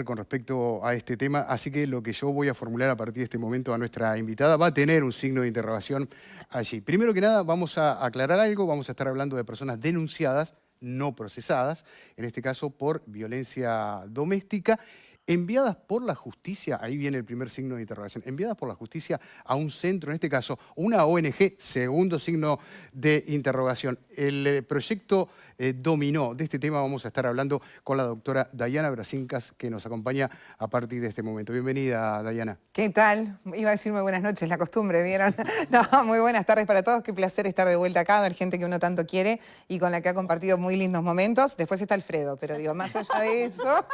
con respecto a este tema, así que lo que yo voy a formular a partir de este momento a nuestra invitada va a tener un signo de interrogación allí. Primero que nada, vamos a aclarar algo, vamos a estar hablando de personas denunciadas, no procesadas, en este caso por violencia doméstica, enviadas por la justicia, ahí viene el primer signo de interrogación, enviadas por la justicia a un centro, en este caso una ONG, segundo signo de interrogación. El proyecto Dominó, de este tema vamos a estar hablando con la doctora Dayana Brasincas, que nos acompaña a partir de este momento. Bienvenida, Dayana. ¿Qué tal? Iba a decir muy buenas noches, la costumbre, ¿vieron? No, muy buenas tardes para todos, qué placer estar de vuelta acá, ver gente que uno tanto quiere y con la que ha compartido muy lindos momentos. Después está Alfredo, pero digo, más allá de eso,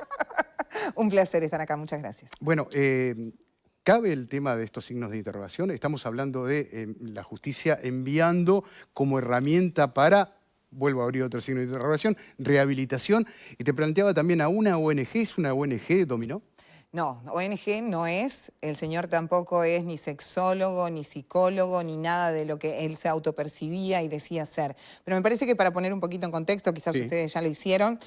un placer estar acá, muchas gracias. Bueno, cabe el tema de estos signos de interrogación. Estamos hablando de la justicia enviando como herramienta para, vuelvo a abrir otro signo de interrogación, rehabilitación. Y te planteaba también a una ONG, ¿es una ONG Dominó? No, ONG no es, el señor tampoco es ni sexólogo, ni psicólogo, ni nada de lo que él se autopercibía y decía ser. Pero me parece que para poner un poquito en contexto, quizás ustedes ya lo hicieron,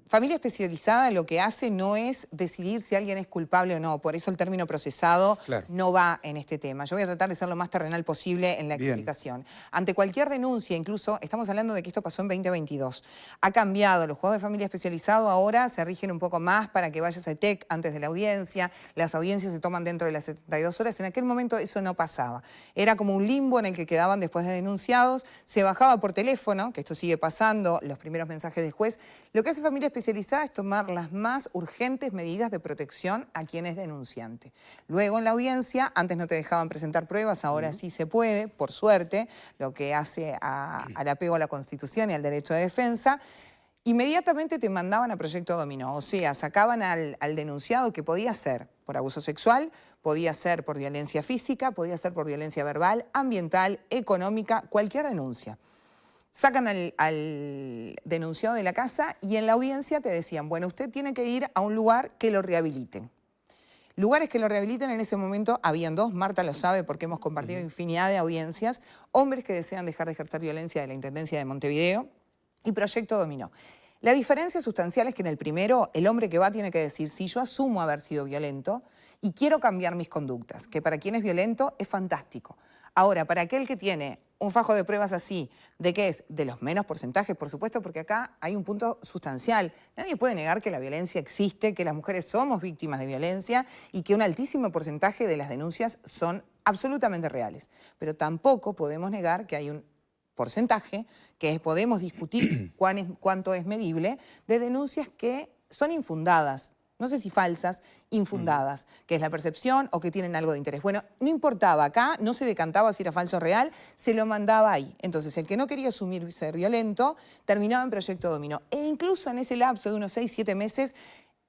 familia especializada lo que hace no es decidir si alguien es culpable o no, por eso el término procesado no va en este tema. Yo voy a tratar de ser lo más terrenal posible en la explicación. Ante cualquier denuncia, incluso estamos hablando de que esto pasó en 2022, ha cambiado, los juzgados de familia especializado ahora se rigen un poco más para que vayas a ETEC antes de la audiencia, las audiencias se toman dentro de las 72 horas, en aquel momento eso no pasaba. Era como un limbo en el que quedaban después de denunciados, se bajaba por teléfono, que esto sigue pasando, los primeros mensajes del juez. Lo que hace familia especializada es tomar las más urgentes medidas de protección a quien es denunciante. Luego en la audiencia, antes no te dejaban presentar pruebas, ahora sí se puede, por suerte, lo que hace al apego a la Constitución y al derecho de defensa. Inmediatamente te mandaban a proyecto Dominó, o sea, sacaban al denunciado, que podía ser por abuso sexual, podía ser por violencia física, podía ser por violencia verbal, ambiental, económica, cualquier denuncia. Sacan al denunciado de la casa y en la audiencia te decían, bueno, usted tiene que ir a un lugar que lo rehabiliten. Lugares que lo rehabiliten en ese momento habían dos, Marta lo sabe porque hemos compartido infinidad de audiencias, hombres que desean dejar de ejercer violencia de la Intendencia de Montevideo y Proyecto Dominó. La diferencia sustancial es que en el primero, el hombre que va tiene que decir, si yo asumo haber sido violento y quiero cambiar mis conductas, que para quien es violento es fantástico. Ahora, para aquel que tiene un fajo de pruebas así, ¿de qué es? De los menos porcentajes, por supuesto, porque acá hay un punto sustancial. Nadie puede negar que la violencia existe, que las mujeres somos víctimas de violencia y que un altísimo porcentaje de las denuncias son absolutamente reales. Pero tampoco podemos negar que hay un porcentaje, que podemos discutir cuánto es medible, de denuncias que son infundadas. No sé si falsas, infundadas, que es la percepción o que tienen algo de interés. Bueno, no importaba, acá no se decantaba si era falso o real, se lo mandaba ahí. Entonces, el que no quería asumir ser violento, terminaba en Proyecto Dominó. E incluso en ese lapso de unos 6, 7 meses,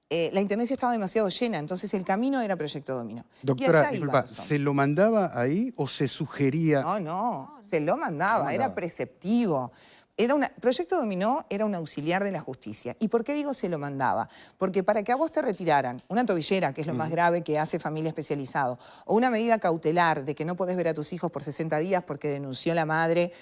la Intendencia estaba demasiado llena, entonces el camino era Proyecto Dominó. Doctora, disculpa, ¿se lo mandaba ahí o se sugería? No, se lo mandaba, era preceptivo. Proyecto Dominó era un auxiliar de la justicia. ¿Y por qué digo se lo mandaba? Porque para que a vos te retiraran una tobillera, que es lo más grave que hace familia especializado, o una medida cautelar de que no podés ver a tus hijos por 60 días porque denunció la madre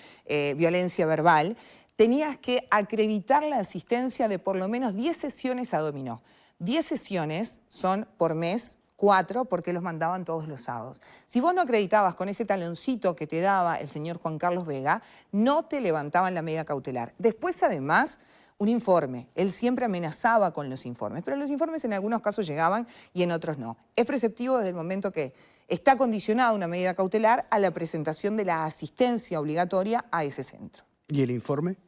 violencia verbal, tenías que acreditar la asistencia de por lo menos 10 sesiones a Dominó. 10 sesiones son por mes, 4 porque los mandaban todos los sábados. Si vos no acreditabas con ese taloncito que te daba el señor Juan Carlos Vega, no te levantaban la medida cautelar. Después, además, un informe. Él siempre amenazaba con los informes, pero los informes en algunos casos llegaban y en otros no. Es preceptivo desde el momento que está condicionada una medida cautelar a la presentación de la asistencia obligatoria a ese centro. ¿Y el informe?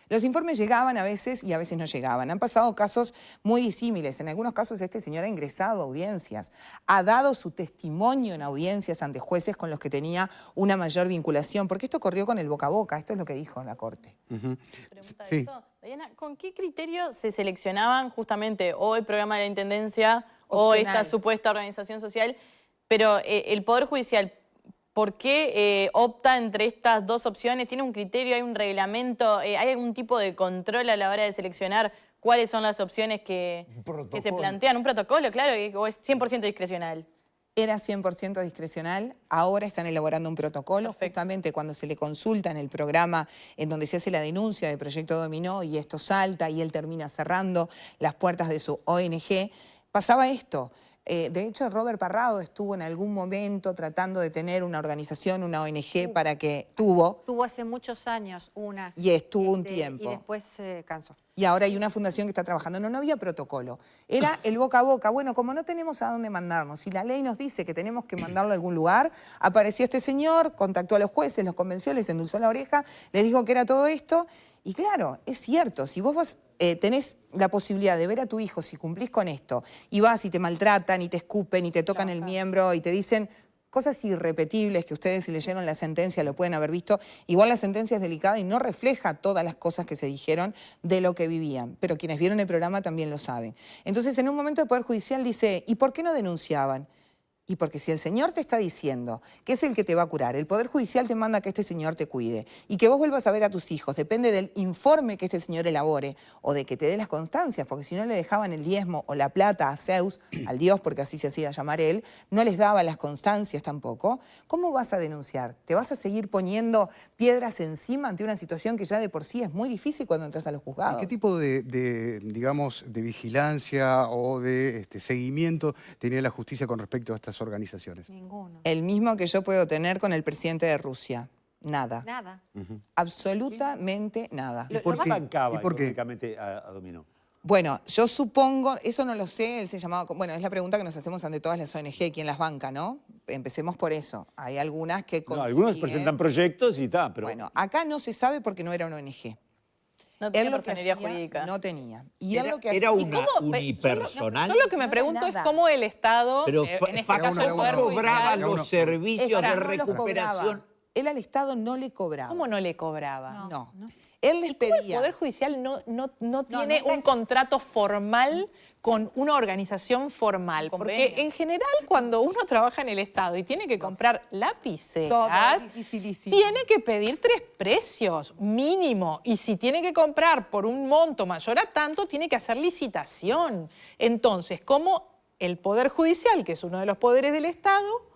Los informes llegaban a veces y a veces no llegaban. Han pasado casos muy disímiles. En algunos casos este señor ha ingresado a audiencias, ha dado su testimonio en audiencias ante jueces con los que tenía una mayor vinculación, porque esto corrió con el boca a boca, esto es lo que dijo en la Corte. Pregunta de eso. Diana, ¿con qué criterio se seleccionaban justamente o el programa de la Intendencia o esta supuesta organización social? Pero el Poder Judicial, ¿por qué opta entre estas dos opciones? ¿Tiene un criterio, hay un reglamento, hay algún tipo de control a la hora de seleccionar cuáles son las opciones que se plantean? ¿Un protocolo, claro, o es 100% discrecional? Era 100% discrecional, ahora están elaborando un protocolo. Perfecto. Justamente cuando se le consulta en el programa en donde se hace la denuncia de Proyecto Dominó y esto salta y él termina cerrando las puertas de su ONG, pasaba esto. De hecho, Robert Parrado estuvo en algún momento tratando de tener una organización, una ONG para que tuvo hace muchos años una. y estuvo un tiempo. Y después se cansó. Y ahora hay una fundación que está trabajando. No había protocolo. Era el boca a boca. Bueno, como no tenemos a dónde mandarnos, y la ley nos dice que tenemos que mandarlo a algún lugar, apareció este señor, contactó a los jueces, los convenció, les endulzó la oreja, les dijo que era todo esto. Y claro, es cierto, si vos tenés la posibilidad de ver a tu hijo, si cumplís con esto, y vas y te maltratan, y te escupen, y te tocan el miembro, y te dicen cosas irrepetibles que ustedes si leyeron la sentencia lo pueden haber visto. Igual la sentencia es delicada y no refleja todas las cosas que se dijeron de lo que vivían. Pero quienes vieron el programa también lo saben. Entonces, en un momento el Poder Judicial dice, ¿y por qué no denunciaban? Y porque si el señor te está diciendo que es el que te va a curar, el Poder Judicial te manda que este señor te cuide y que vos vuelvas a ver a tus hijos, depende del informe que este señor elabore o de que te dé las constancias, porque si no le dejaban el diezmo o la plata a Zeus, al dios, porque así se hacía llamar él, no les daba las constancias tampoco, ¿cómo vas a denunciar? ¿Te vas a seguir poniendo piedras encima ante una situación que ya de por sí es muy difícil cuando entras a los juzgados? ¿Qué tipo digamos, de vigilancia o de seguimiento tenía la justicia con respecto a estas organizaciones? Ninguno. El mismo que yo puedo tener con el presidente de Rusia. Nada. Nada. Absolutamente nada. ¿Y por qué? bancaba ¿Y por qué? económicamente a Dominó? Bueno, yo supongo, eso no lo sé, él se llamaba, bueno, es la pregunta que nos hacemos ante todas las ONG, ¿quién las banca, no? Empecemos por eso. Hay algunas que No, algunos presentan proyectos y tal, pero... Bueno, acá no se sabe porque no era una ONG. No tiene Él lo que personería hacía, jurídica. no tenía. Y él lo que Era hacía... una unipersonal. Yo lo que me pregunto es cómo el Estado, Pero en este caso el Poder cobraba Judicial, los servicios de no los recuperación. cobraba. Él al Estado no le cobraba. ¿cómo no le cobraba? No. Él les ¿Y cómo el pedía... Poder Judicial no tiene un contrato formal con una organización formal? Convenio. Porque en general cuando uno trabaja en el Estado y tiene que comprar Todo lapiceras, es dificilísimo. tiene que pedir 3 precios mínimo. Y si tiene que comprar por un monto mayor a tanto, tiene que hacer licitación. Entonces, ¿cómo el Poder Judicial, que es uno de los poderes del Estado,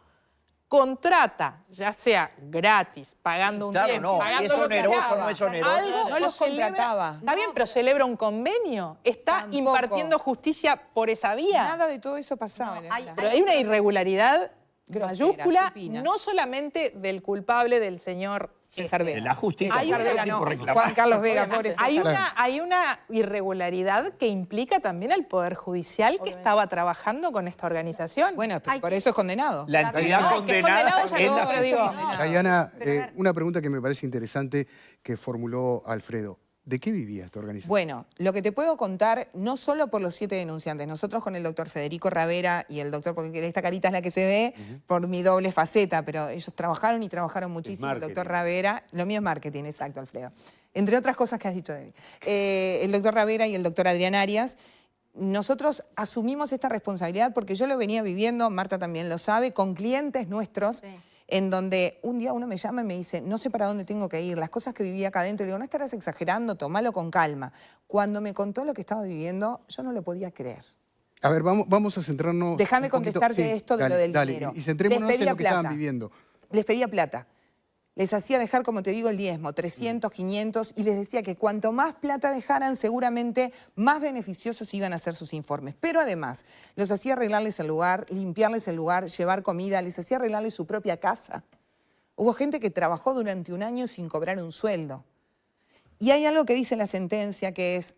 contrata, ya sea gratis, pagando un Claro, tiempo, no, pagando es lo que oneroso, sea, no es oneroso. algo, No o los celebra- contrataba. Está bien, pero celebra un convenio. Está Tampoco. impartiendo justicia por esa vía. Nada de todo eso pasaba. Elena. Pero hay una irregularidad Grosera, mayúscula, supina. no solamente del culpable del señor César Vega. La justicia. Hay César una- Vega no, por reclamar. Juan Carlos Vega, pobre César. Hay una irregularidad que implica también al Poder Judicial que estaba trabajando con esta organización. Bueno, por eso es condenado. La entidad No, que condenada condenado ya es no, la pero digo, Diana, pero a ver. una pregunta que me parece interesante que formuló Alfredo. ¿De qué vivía esta organización? Bueno, lo que te puedo contar, no solo por los 7 denunciantes, nosotros con el doctor Federico Ravera y el doctor, porque esta carita es la que se ve, por mi doble faceta, pero ellos trabajaron y trabajaron muchísimo. El doctor Ravera, lo mío es marketing, exacto, Alfredo. Entre otras cosas que has dicho de mí. El doctor Ravera y el doctor Adrián Arias, nosotros asumimos esta responsabilidad porque yo lo venía viviendo, Marta también lo sabe, con clientes nuestros, en donde un día uno me llama y me dice, no sé para dónde tengo que ir, las cosas que vivía acá adentro, le digo, no estarás exagerando, tomalo con calma. Cuando me contó lo que estaba viviendo, yo no lo podía creer. A ver, vamos a centrarnos. Déjame un poquito- contestarte esto de lo del dale, dinero. Y centrémonos Les en pedía lo que plata. estaban viviendo. Les pedía plata. Les hacía dejar, como te digo, el diezmo, 300, 500, y les decía que cuanto más plata dejaran, seguramente más beneficiosos iban a ser sus informes. Pero además, los hacía arreglarles el lugar, limpiarles el lugar, llevar comida, les hacía arreglarles su propia casa. Hubo gente que trabajó durante un año sin cobrar un sueldo. Y hay algo que dice la sentencia que es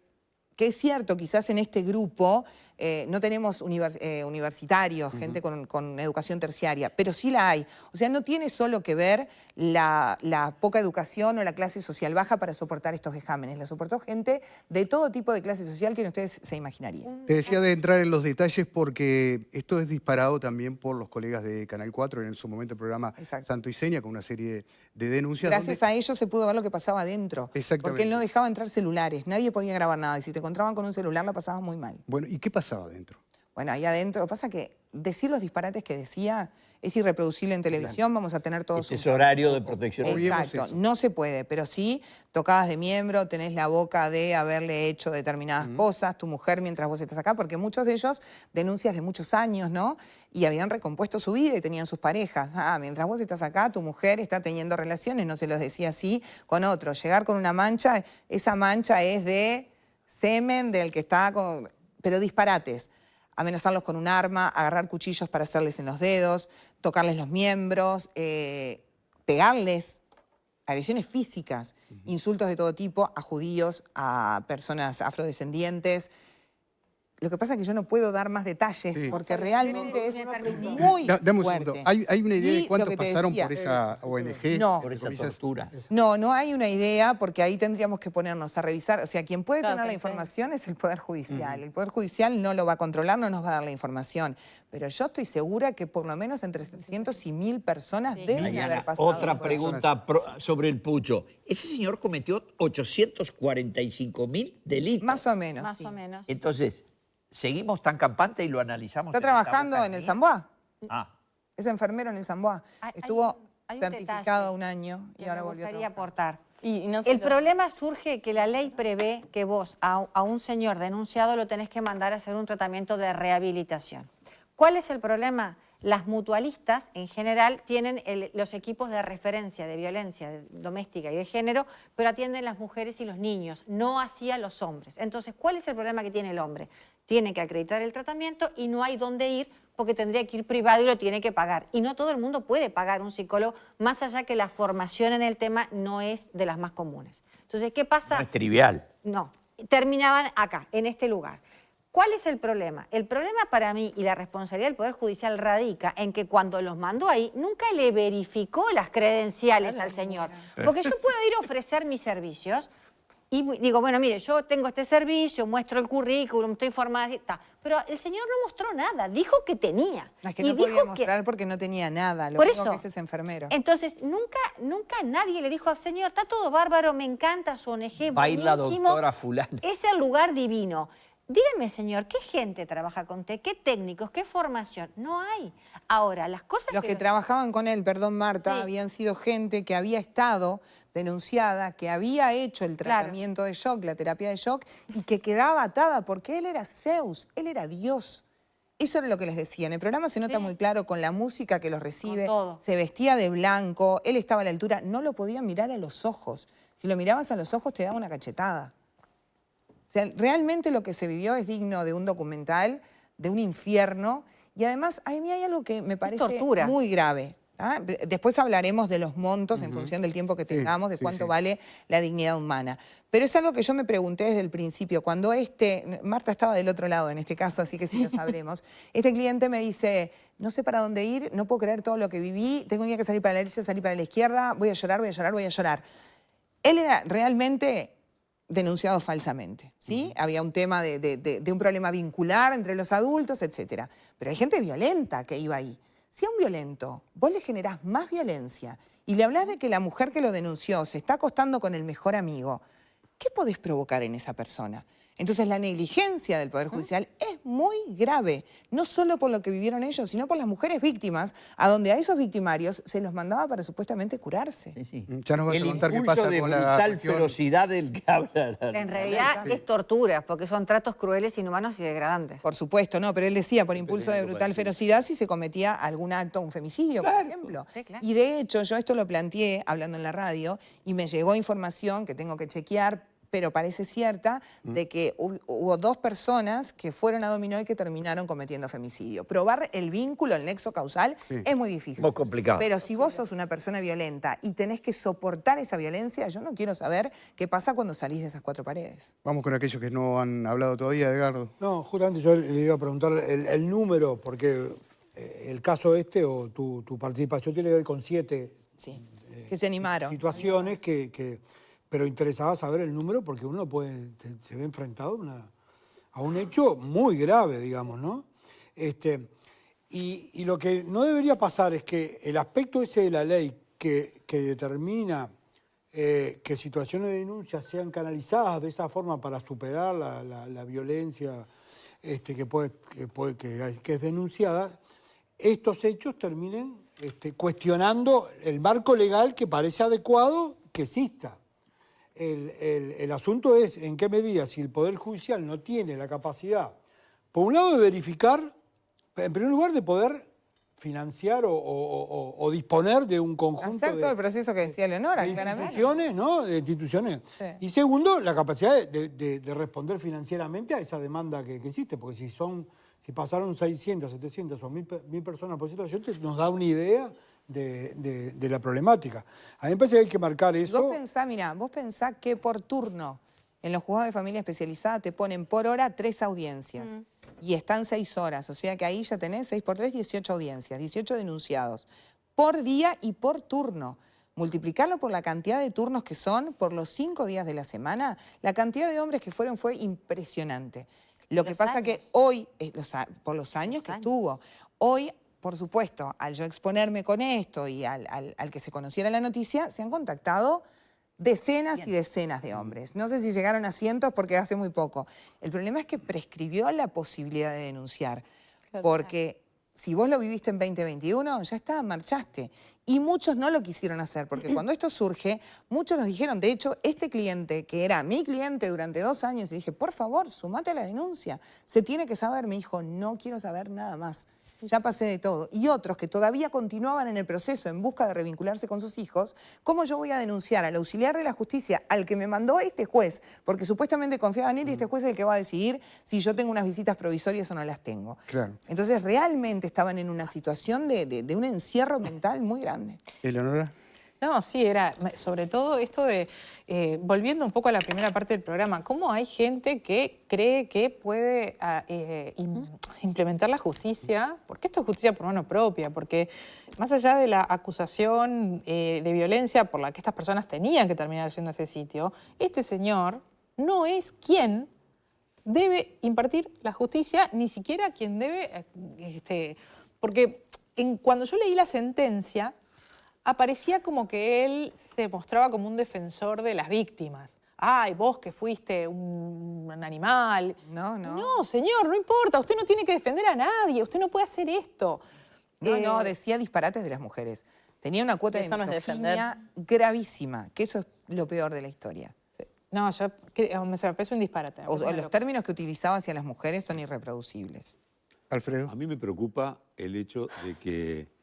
cierto, quizás en este grupo no tenemos universitarios, gente con educación terciaria, pero sí la hay. O sea, no tiene solo que ver la poca educación o la clase social baja para soportar estos vejámenes. La soportó gente de todo tipo de clase social que ustedes se imaginarían. Te decía de entrar en los detalles porque esto es disparado también por los colegas de Canal 4, en su momento el programa Exacto. Santo y Seña, con una serie de denuncias. Gracias a ellos se pudo ver lo que pasaba adentro. Exactamente. Porque él no dejaba entrar celulares, nadie podía grabar nada. Y si te encontraban con un celular, la pasabas muy mal. Bueno, ¿y qué pasaba adentro? Bueno, ahí adentro, lo que pasa es que decir los disparates que decía es irreproducible en televisión, vamos a tener todos... Este es horario de protección. Exacto, no se puede, pero sí tocadas de miembro, tenés la boca de haberle hecho determinadas cosas, tu mujer mientras vos estás acá, porque muchos de ellos denuncias de muchos años, ¿no? Y habían recompuesto su vida y tenían sus parejas. Mientras vos estás acá, tu mujer está teniendo relaciones, no se los decía así, con otro. Llegar con una mancha, esa mancha es de semen del que está con... Pero disparates. Amenazarlos con un arma, agarrar cuchillos para hacerles en los dedos, tocarles los miembros, pegarles, agresiones físicas, insultos de todo tipo a judíos, a personas afrodescendientes. Lo que pasa es que yo no puedo dar más detalles porque realmente es muy Dame un fuerte. segundo. ¿Hay una idea Y de cuántos lo que te pasaron decía, por esa ONG? No. Por esa tortura. No hay una idea porque ahí tendríamos que ponernos a revisar. O sea, quien puede Claro, tener la sí, información es el Poder Judicial. El Poder Judicial no lo va a controlar, no nos va a dar la información. Pero yo estoy segura que por lo menos entre 700 y 1000 personas deben Mariana, haber pasado. otra por pregunta sobre el pucho. Ese señor cometió 845.000 delitos. Más o menos, Más sí. o menos. Entonces, seguimos tan campante y lo analizamos. Está en esta trabajando boca en el mía. Zamboa. Ah, Es enfermero en el Zamboa. Hay Estuvo un certificado detalle un año y que ahora me volvió a gustaría trabajar. aportar. Y no se El lo- problema surge que la ley prevé que vos a un señor denunciado lo tenés que mandar a hacer un tratamiento de rehabilitación. ¿Cuál es el problema? Las mutualistas, en general, tienen los equipos de referencia de violencia doméstica y de género, pero atienden las mujeres y los niños, no así a los hombres. Entonces, ¿cuál es el problema que tiene el hombre? Tiene que acreditar el tratamiento y no hay dónde ir porque tendría que ir privado y lo tiene que pagar. Y no todo el mundo puede pagar un psicólogo, más allá que la formación en el tema no es de las más comunes. Entonces, ¿qué pasa? no es trivial. No, terminaban acá, en este lugar. ¿Cuál es el problema? El problema para mí y la responsabilidad del Poder Judicial radica en que cuando los mandó ahí, nunca le verificó las credenciales al señor. Porque yo puedo ir a ofrecer mis servicios y digo, bueno, mire, yo tengo este servicio, muestro el currículum, estoy formada, así, ta. Pero el señor no mostró nada, dijo que tenía. Es que Y no podía dijo mostrar porque no tenía nada. Lo Por único eso. que es enfermero. Entonces, nunca nadie le dijo, señor, está todo bárbaro, me encanta su ONG, Baila buenísimo, doctora fulana. es el lugar divino. Dígame, señor, ¿qué gente trabaja con usted? ¿Qué técnicos? ¿Qué formación? No hay. Ahora, las cosas Los que trabajaban con él, perdón Marta, Sí. habían sido gente que había estado denunciada, que había hecho el tratamiento de shock, la terapia de shock, y que quedaba atada porque él era Zeus, él era Dios. Eso era lo que les decía. En el programa se nota muy claro con la música que los recibe. todo. Se vestía de blanco, él estaba a la altura, no lo podían mirar a los ojos. Si lo mirabas a los ojos te daba una cachetada. O sea, realmente lo que se vivió es digno de un documental, de un infierno. Y además, a mí hay algo que me parece tortura. muy grave. ¿Ah? Después hablaremos de los montos en función del tiempo que tengamos, de cuánto vale la dignidad humana. Pero es algo que yo me pregunté desde el principio. Cuando Marta estaba del otro lado en este caso, así que sí lo sabremos. Este cliente me dice, no sé para dónde ir, no puedo creer todo lo que viví, tengo un día que salir para la derecha, salir para la izquierda, voy a llorar, voy a llorar, voy a llorar. Él era realmente denunciado falsamente, ¿sí? Había un tema de un problema vincular entre los adultos, etcétera. Pero hay gente violenta que iba ahí. Si a un violento vos le generás más violencia y le hablás de que la mujer que lo denunció se está acostando con el mejor amigo, ¿qué podés provocar en esa persona? Entonces la negligencia del Poder Judicial es muy grave, no solo por lo que vivieron ellos, sino por las mujeres víctimas, a donde a esos victimarios se los mandaba para supuestamente curarse. Sí, sí. Ya nos vas a El contar qué impulso pasa de con la brutal cuestión. ferocidad del que habla. En realidad es tortura, porque son tratos crueles, inhumanos y degradantes. Por supuesto, no, pero él decía por impulso de brutal ferocidad si se cometía algún acto, un femicidio, por ejemplo. Sí, claro. Y de hecho, yo esto lo planteé hablando en la radio y me llegó información que tengo que chequear, pero parece cierta, de que hubo 2 personas que fueron a dominó y que terminaron cometiendo femicidio. Probar el vínculo, el nexo causal, es muy difícil. Muy complicado. Pero si vos sos una persona violenta y tenés que soportar esa violencia, yo no quiero saber qué pasa cuando salís de esas 4 paredes. Vamos con aquellos que no han hablado todavía, Edgardo. No, justamente yo le iba a preguntar el número, porque el caso o tu participación tiene que ver con 7 Sí, que se animaron. situaciones pero interesaba saber el número porque uno se ve enfrentado a un hecho muy grave, digamos, ¿no? Y lo que no debería pasar es que el aspecto ese de la ley que determina que situaciones de denuncia sean canalizadas de esa forma para superar la violencia que es denunciada, estos hechos terminen cuestionando el marco legal que parece adecuado que exista. El asunto es en qué medida, si el Poder Judicial no tiene la capacidad, por un lado, de verificar, en primer lugar, de poder financiar o disponer de un conjunto hacer todo el proceso que decía Leonora, de claramente. instituciones, ¿no? De instituciones. Sí. Y segundo, la capacidad de responder financieramente a esa demanda que existe, porque si pasaron 600, 700 o 1000 personas por situación, nos da una idea de la problemática. A mí me parece que hay que marcar eso. Vos pensá que por turno en los juzgados de familia especializada te ponen por hora 3 audiencias. Y están 6 horas, o sea que ahí ya tenés 6 por 3, 18 audiencias, 18 denunciados. Por día y por turno. Multiplicarlo por la cantidad de turnos que son, por los 5 días de la semana, la cantidad de hombres que fueron fue impresionante. Lo que pasa que hoy, por los años que estuvo, hoy, por supuesto, al yo exponerme con esto y al que se conociera la noticia, se han contactado decenas y decenas de hombres. No sé si llegaron a cientos porque hace muy poco. El problema es que prescribió la posibilidad de denunciar. Porque si vos lo viviste en 2021, ya está, marchaste. Y muchos no lo quisieron hacer, porque cuando esto surge, muchos nos dijeron, de hecho, este cliente, que era mi cliente durante 2 años, le dije, por favor, sumate a la denuncia. Se tiene que saber. Me dijo, no quiero saber nada más. Ya pasé de todo. Y otros que todavía continuaban en el proceso en busca de revincularse con sus hijos, ¿cómo yo voy a denunciar al auxiliar de la justicia, al que me mandó este juez? Porque supuestamente confiaba en él y este juez es el que va a decidir si yo tengo unas visitas provisorias o no las tengo. Claro. Entonces realmente estaban en una situación de un encierro mental muy grande. ¿Eleonora? No, sí, era sobre todo esto de, volviendo un poco a la primera parte del programa, cómo hay gente que cree que puede implementar la justicia, porque esto es justicia por mano propia, porque más allá de la acusación de violencia por la que estas personas tenían que terminar yendo a ese sitio, este señor no es quien debe impartir la justicia, ni siquiera quien debe, porque cuando yo leí la sentencia, aparecía como que él se mostraba como un defensor de las víctimas. Ay, vos que fuiste un animal. No, no. No, señor, no importa. Usted no tiene que defender a nadie. Usted no puede hacer esto. No, decía disparates de las mujeres. Tenía una cuota de Eso no es misoginia gravísima, que eso es lo peor de la historia. Sí. No, me parece un disparate. Los términos que utilizaba hacia las mujeres son irreproducibles. Alfredo. A mí me preocupa el hecho de que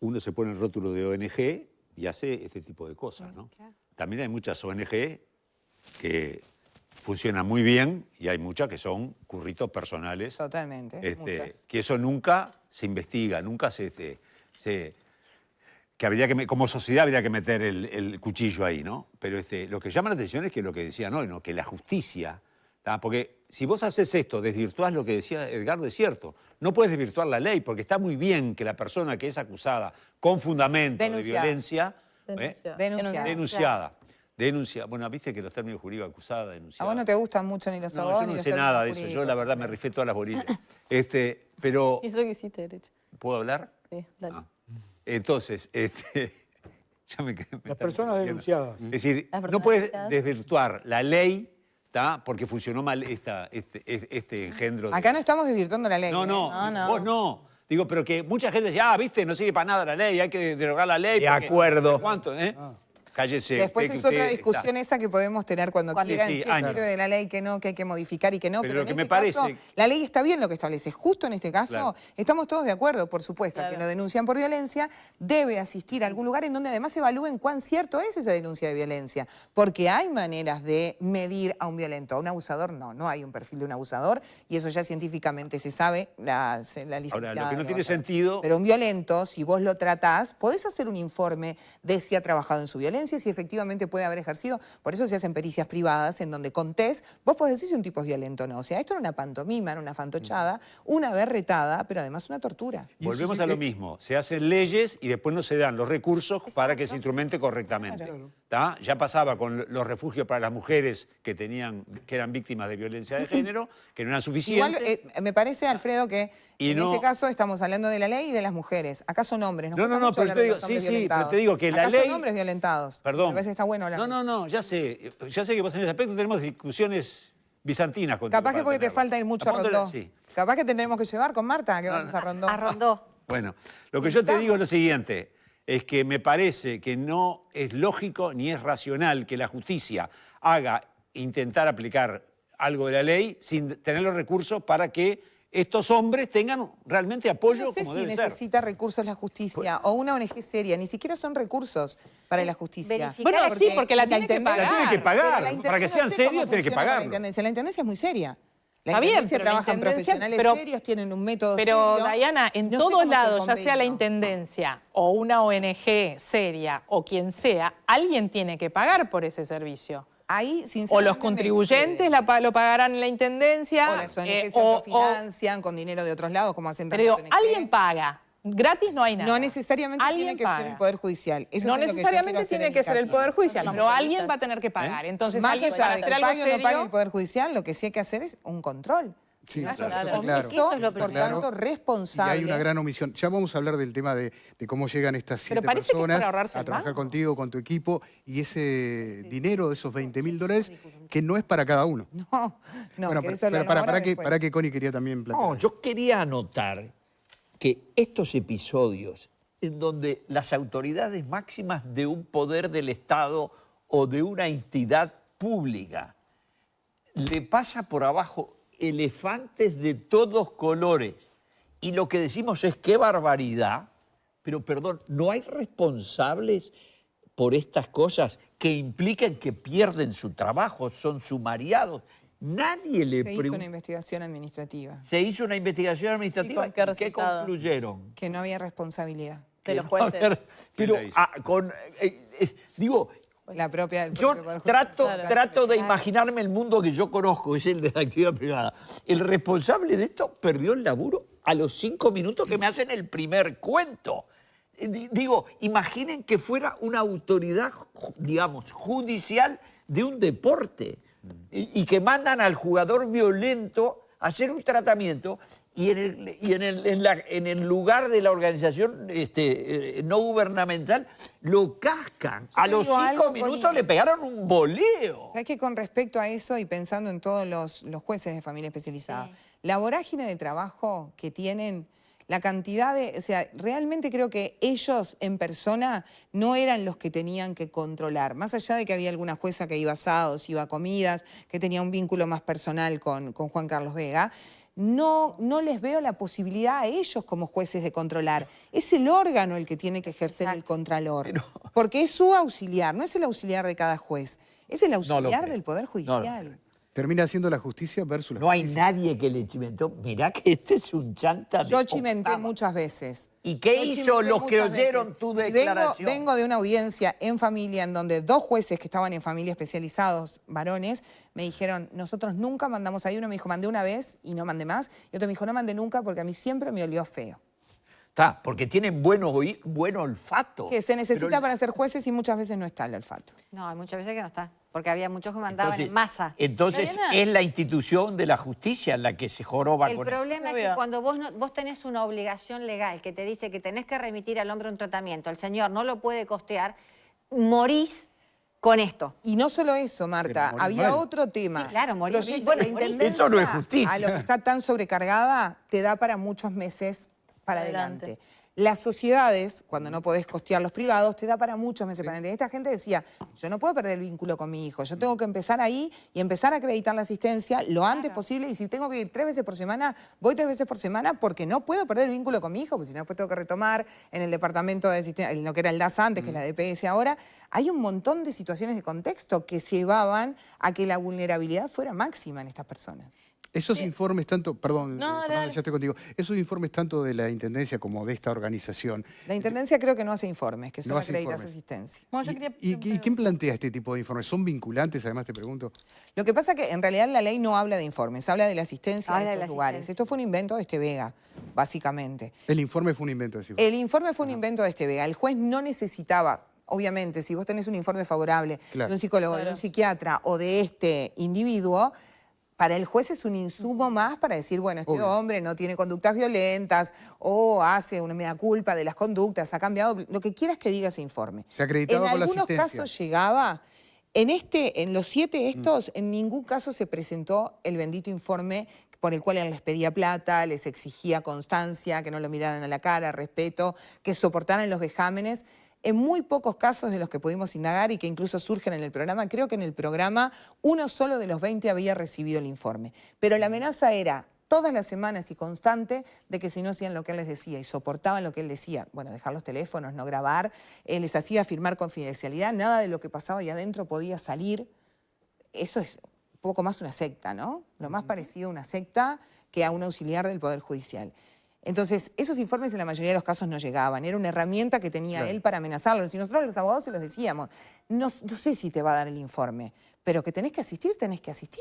uno se pone el rótulo de ONG y hace este tipo de cosas, ¿no? También hay muchas ONG que funcionan muy bien y hay muchas que son curritos personales. Totalmente, muchas. Que eso nunca se investiga, nunca que habría que, como sociedad habría que meter el cuchillo ahí, ¿no? Pero lo que llama la atención es que lo que decían hoy, ¿no? Que la justicia, porque si vos haces esto, desvirtuás lo que decía Edgardo, es cierto. No puedes desvirtuar la ley, porque está muy bien que la persona que es acusada con fundamento de violencia... Denunciada. Bueno, viste que los términos jurídicos, acusada, denunciada... A vos no te gustan mucho ni los abogados yo ni no los sé términos nada de eso. jurídicos. Yo, la verdad, me rifé todas las bolinas. Pero... Y eso que hiciste derecho. ¿Puedo hablar? Sí, dale. Entonces, ya me Las personas denunciadas. Es decir, no puedes desvirtuar la ley, porque funcionó mal este engendro. Acá no estamos desvirtuando la ley. No, No. vos no. Digo, pero que mucha gente decía, viste, no sirve para nada la ley, hay que derogar la ley. De acuerdo. ¿Cuánto, Cállese. Después es otra discusión esa que podemos tener cuando quieran, sí, qué sirve de la ley, que no, que hay que modificar y que no. Pero Pero lo que en me este caso, parece- la ley está bien lo que establece. Justo en este caso, Claro. estamos todos de acuerdo, por supuesto, Claro. que lo denuncian por violencia, debe asistir a algún lugar en donde además evalúen cuán cierto es esa denuncia de violencia. Porque hay maneras de medir a un violento. A un abusador no hay un perfil de un abusador y eso ya científicamente se sabe, la licenciada. Ahora, lo que no va tiene a hacer. sentido... Pero un violento, si vos lo tratás, podés hacer un informe de si ha trabajado en su violencia, si efectivamente puede haber ejercido. Por eso se hacen pericias privadas en donde con test vos podés decir si un tipo es violento o no. O sea, esto era una pantomima, era una fantochada, una berretada, pero además una tortura. Volvemos a lo mismo. Se hacen leyes y después no se dan los recursos para que se instrumente correctamente. ¿Tá? Ya pasaba con los refugios para las mujeres que eran víctimas de violencia de género, que no eran suficientes. Igual me parece, Alfredo, que Y en no- este caso estamos hablando de la ley y de las mujeres. Acá son hombres. Nos No, cuesta no, mucho pero hablar te de digo, los hombres sí, pero violentados. te digo que la Acá ley... son hombres violentados. Perdón. Me parece que está bueno hablar. No, ya sé que vos en ese aspecto tenemos discusiones bizantinas. Capaz que porque te falta ir mucho a Rondó. Sí. Capaz que tendremos que llevar con Marta, que vamos a Rondó. A Rondó. Bueno, lo que yo te digo es lo siguiente, es que me parece que no es lógico ni es racional que la justicia intentar aplicar algo de la ley sin tener los recursos para que estos hombres tengan realmente apoyo No sé como si debe ser. necesita recursos la justicia o una ONG seria, ni siquiera son recursos para la justicia. Verificar Bueno, sí, porque la tiene que pagar. La tiene que pagar, Pero la para que intendencia, sean no sé cómo serios tiene que funciona con pagar. La intendencia es muy seria. La Está bien, intendencia pero la trabajan intendencia- profesionales pero- serios, tienen un método Pero, serio. Diana, en No sé todos cómo es el lados, ya sea la convenio. intendencia o una ONG seria o quien sea, alguien tiene que pagar por ese servicio. Ahí, O sinceramente, los me contribuyentes excede. lo pagarán en la intendencia. O las ONG se o- autofinancian con dinero de otros lados, como hacen Pero digo, tantas ONG. alguien paga. Gratis no hay nada. No necesariamente Alguien tiene que paga. ser el Poder Judicial. Eso No es lo que yo necesariamente quiero hacer tiene en que ser el hincapié. Poder Judicial, No, pero no, alguien no. va a tener que pagar. Entonces, Más alguien allá para de hacer que algo pague o no pague serio, el Poder Judicial, lo que sí hay que hacer es un control. Sí, Eso claro, es claro. Eso es lo por primero. tanto, Y responsable. hay una gran omisión. Ya vamos a hablar del tema de cómo llegan estas 7 parece que es personas para ahorrarse a el trabajar mango. contigo, con tu equipo, y ese dinero de esos $20.000 que no es para cada uno. No, Bueno, ¿querés pero hablar ahora o para después? que Connie quería también plantear. No, yo quería anotar que estos episodios en donde las autoridades máximas de un poder del Estado o de una entidad pública le pasa por abajo elefantes de todos colores y lo que decimos es qué barbaridad, pero perdón, ¿no hay responsables por estas cosas que implican que pierden su trabajo, son sumariados? Nadie le Se hizo pregunta. una investigación administrativa, Se hizo una investigación administrativa. ¿Y con qué resultado? concluyeron? que no había responsabilidad. De los A jueces. ver, pero ¿Quién la hizo? digo, La propia, el yo propio Poder Judicial. trato de imaginarme el mundo que yo conozco, es el de la actividad privada. El responsable de esto perdió el laburo a los 5 minutos que me hacen el primer cuento. Digo, imaginen que fuera una autoridad, digamos, judicial de un deporte y que mandan al jugador violento a hacer un tratamiento y en el lugar de la organización no gubernamental lo cascan. A te los digo 5 algo, minutos Connie. le pegaron un voleo. ¿Sabes que con respecto a eso y pensando en todos los jueces de familia especializada, la vorágine de trabajo que tienen, la cantidad de... O sea, realmente creo que ellos en persona no eran los que tenían que controlar. Más allá de que había alguna jueza que iba a asados, iba a comidas, que tenía un vínculo más personal con Juan Carlos Vega, no les veo la posibilidad a ellos como jueces de controlar. Es el órgano el que tiene que ejercer el contralor. Porque es su auxiliar, no es el auxiliar de cada juez. Es el auxiliar creo. del Poder No lo Judicial. creo. Termina siendo la justicia versus la No hay justicia. nadie que le chimentó. Mirá que este es un chanta de Yo chimenté octava. muchas veces. ¿Y qué Yo hizo chimenté los que muchas oyeron veces. tu Y declaración? Vengo de una audiencia en familia en donde 2 jueces que estaban en familia especializados, varones, me dijeron, nosotros nunca mandamos ahí. Uno me dijo, mandé una vez y no mandé más. Y otro me dijo, no mandé nunca porque a mí siempre me olió feo. Está, porque tienen buen olfato. Que se necesita Pero- para ser jueces y muchas veces no está el olfato. No, hay muchas veces que no está, porque había muchos que mandaban en masa. Entonces Mariana. es la institución de la justicia la que se joroba El con problema es que Obvio. cuando vos tenés una obligación legal que te dice que tenés que remitir al hombre un tratamiento, el señor no lo puede costear, morís con esto. Y no solo eso, Marta, Pero morir había mal. otro tema. Sí, claro, morir. Proyecto Bueno, de morir. intendencia, Eso no es justicia. A lo que está tan sobrecargada, te da para muchos meses para Adelante. adelante. Las sociedades, cuando no podés costear los privados, te da para muchos meses para adelante. Esta gente decía, yo no puedo perder el vínculo con mi hijo, yo tengo que empezar ahí y empezar a acreditar la asistencia lo antes posible, y si tengo que ir 3 veces por semana, voy 3 veces por semana porque no puedo perder el vínculo con mi hijo, porque si no después tengo que retomar en el departamento de asistencia, en lo que era el DAS antes, que es la DPS ahora. Hay un montón de situaciones de contexto que llevaban a que la vulnerabilidad fuera máxima en estas personas. Esos informes tanto, perdón, No, Fernanda, dale. ya estoy contigo, esos informes tanto de la Intendencia como de esta organización, La Intendencia creo que no hace informes, que No solo hace acreditas informes. asistencia. Bueno, yo ¿y, quería y preguntar quién plantea este tipo de informes? ¿Son vinculantes, además te pregunto? Lo que pasa es que en realidad la ley no habla de informes, habla de la asistencia Habla de de estos la lugares. asistencia. Esto fue un invento de Vega, básicamente. El informe fue un invento de cifra. El informe fue un invento de Vega. El juez no necesitaba, obviamente, si vos tenés un informe favorable Claro. de un psicólogo, de un psiquiatra o de este individuo, para el juez es un insumo más para decir, bueno, este Obvio. hombre no tiene conductas violentas o hace una mea culpa de las conductas, ha cambiado, lo que quieras que diga ese informe. Se acreditaba en con la algunos asistencia. casos llegaba En los 7 estos, en ningún caso se presentó el bendito informe por el cual él les pedía plata, les exigía constancia, que no lo miraran a la cara, respeto, que soportaran los vejámenes. En muy pocos casos de los que pudimos indagar y que incluso surgen en el programa, creo que en el programa uno solo de los 20 había recibido el informe. Pero la amenaza era todas las semanas y constante de que si no hacían lo que él les decía y soportaban lo que él decía, bueno, dejar los teléfonos, no grabar, les hacía firmar confidencialidad, nada de lo que pasaba ahí adentro podía salir. Eso es un poco más una secta, ¿no? Lo más parecido a una secta que a un auxiliar del Poder Judicial. Entonces, esos informes en la mayoría de los casos no llegaban. Era una herramienta que tenía él para amenazarlos. Y nosotros los abogados se los decíamos, no sé si te va a dar el informe, pero que tenés que asistir, tenés que asistir.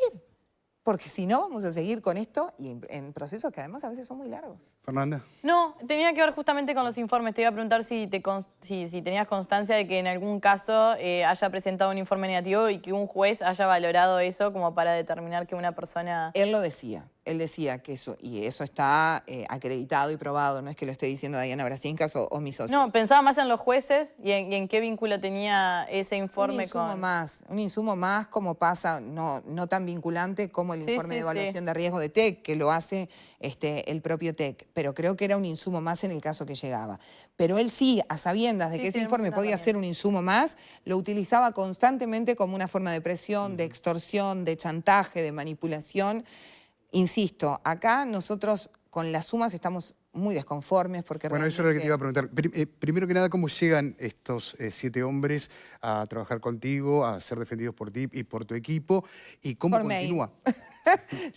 Porque si no, vamos a seguir con esto y en procesos que además a veces son muy largos. Fernanda. No, tenía que ver justamente con los informes. Te iba a preguntar si tenías constancia de que en algún caso haya presentado un informe negativo y que un juez haya valorado eso como para determinar que una persona... Él lo decía. Él decía que eso, y eso está acreditado y probado, no es que lo esté diciendo Diana Brasincas o mis socios. No, pensaba más en los jueces y en qué vínculo tenía ese informe un insumo más como pasa, no tan vinculante como el informe de evaluación de riesgo de TEC, que lo hace el propio TEC, pero creo que era un insumo más en el caso que llegaba. Pero él sí, a sabiendas de que ese informe podía ser un insumo más, lo utilizaba constantemente como una forma de presión, de extorsión, de chantaje, de manipulación. Insisto, acá nosotros con las sumas estamos muy desconformes porque bueno, eso es lo que te iba a preguntar. Primero que nada, ¿cómo llegan estos 7 hombres a trabajar contigo, a ser defendidos por ti y por tu equipo? ¿Y cómo continúa?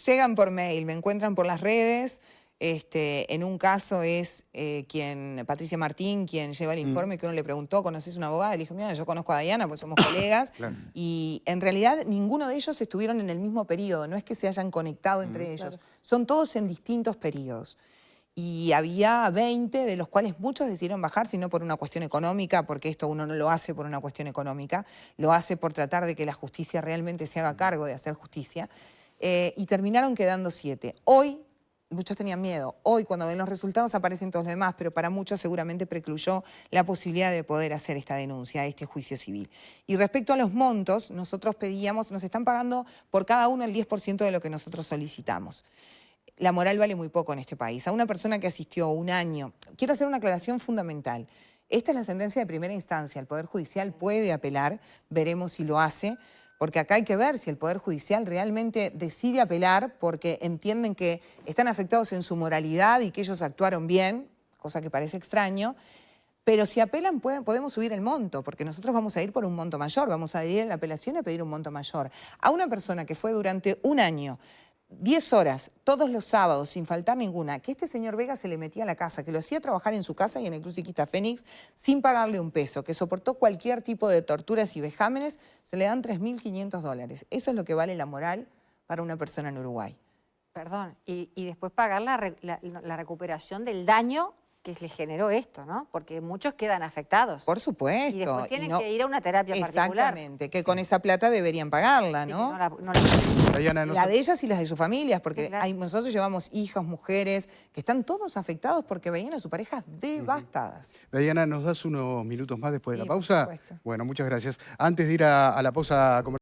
Llegan por mail, me encuentran por las redes. En un caso es Patricia Martín, quien lleva el informe, que uno le preguntó, ¿conoces una abogada? Le dijo, mira, yo conozco a Diana, pues somos colegas. Claro. Y en realidad ninguno de ellos estuvieron en el mismo periodo, no es que se hayan conectado entre ellos. Claro. Son todos en distintos periodos. Y había 20, de los cuales muchos decidieron bajar, sino por una cuestión económica, porque esto uno no lo hace por una cuestión económica, lo hace por tratar de que la justicia realmente se haga cargo de hacer justicia. Y terminaron quedando 7. Hoy, muchos tenían miedo. Hoy, cuando ven los resultados, aparecen todos los demás, pero para muchos seguramente precluyó la posibilidad de poder hacer esta denuncia, este juicio civil. Y respecto a los montos, nosotros pedíamos, nos están pagando por cada uno el 10% de lo que nosotros solicitamos. La moral vale muy poco en este país. A una persona que asistió un año, quiero hacer una aclaración fundamental. Esta es la sentencia de primera instancia. El Poder Judicial puede apelar, veremos si lo hace, porque acá hay que ver si el Poder Judicial realmente decide apelar porque entienden que están afectados en su moralidad y que ellos actuaron bien, cosa que parece extraño, pero si apelan podemos subir el monto, porque nosotros vamos a ir por un monto mayor, vamos a ir en la apelación a pedir un monto mayor. A una persona que fue durante un año, 10 horas, todos los sábados, sin faltar ninguna, que este señor Vega se le metía a la casa, que lo hacía trabajar en su casa y en el Club Psiquista Fénix sin pagarle un peso, que soportó cualquier tipo de torturas y vejámenes, se le dan $3.500. Eso es lo que vale la moral para una persona en Uruguay. Perdón, y después pagar la recuperación del daño que le generó esto, ¿no? Porque muchos quedan afectados. Por supuesto. Y después tienen que ir a una terapia particular. Exactamente, que con esa plata deberían pagarla, ¿no? Diana, la de ellas y las de sus familias, porque sí, claro. Nosotros llevamos hijos, mujeres, que están todos afectados porque veían a sus parejas devastadas. Diana, ¿nos das unos minutos más después de la pausa? Por supuesto. Bueno, muchas gracias. Antes de ir a la pausa comercial,